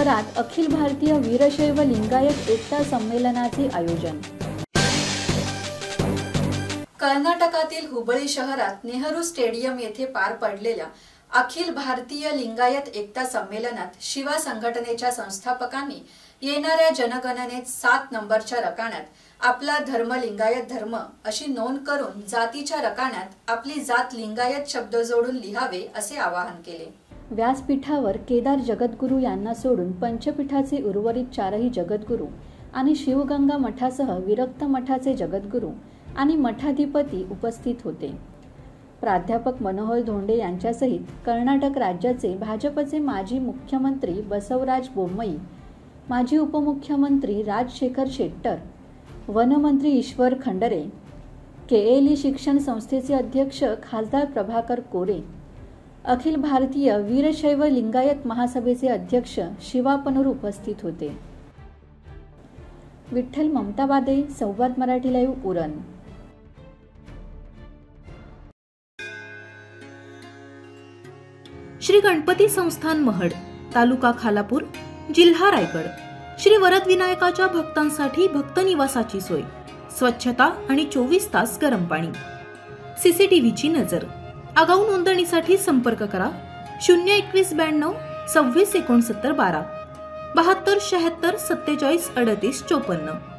शहरात अखिल भारतीय वीरशैव लिंगायत एकता संमेलनाचे आयोजन। कर्नाटकातील हुबळी शहरात नेहरू स्टेडियम येथे पार पडलेल्या अखिल भारतीय लिंगायत एकता संमेलनात शिवा संघटनेच्या संस्थापकांनी येणाऱ्या जनगणनेत 7 नंबरच्या रकान्यात आपला धर्म लिंगायत धर्म अशी नोंद करून जातीच्या रकान्यात आपली जात लिंगायत शब्द जोडून लिहावे असे आवाहन केले। व्यासपीठावर केदार जगद्गुरू यांना सोडून पंचपीठाचे उर्वरित 4ही जगद्गुरू आणि शिवगंगा मठासह विरक्त मठाचे जगद्गुरू आणि मठाधिपती उपस्थित होते। प्राध्यापक मनोहर धोंडे यांच्यासहित कर्नाटक राज्याचे भाजपचे माजी मुख्यमंत्री बसवराज बोम्मई, माजी उपमुख्यमंत्री राजशेखर शेट्टर, वनमंत्री ईश्वर खंडरे, केएलई शिक्षण संस्थेचे अध्यक्ष खासदार प्रभाकर कोरे, अखिल भारतीय वीरशैव लिंगायत महासभेचे अध्यक्ष शिवा पनूर उपस्थित होते। विठ्ठल ममताबादे, संवाद मराठी लाईव्ह, उरण। श्री गणपती संस्थान महड, तालुका खालापूर, जिल्हा रायगड। श्री वरद विनायकाच्या भक्तांसाठी भक्त निवासाची सोय, स्वच्छता आणि 24 तास गरम पाणी, सीसीटीव्हीची नजर। आगाऊ नोंदणीसाठी संपर्क करा 02192 26 69 12 72 76 47 38 54।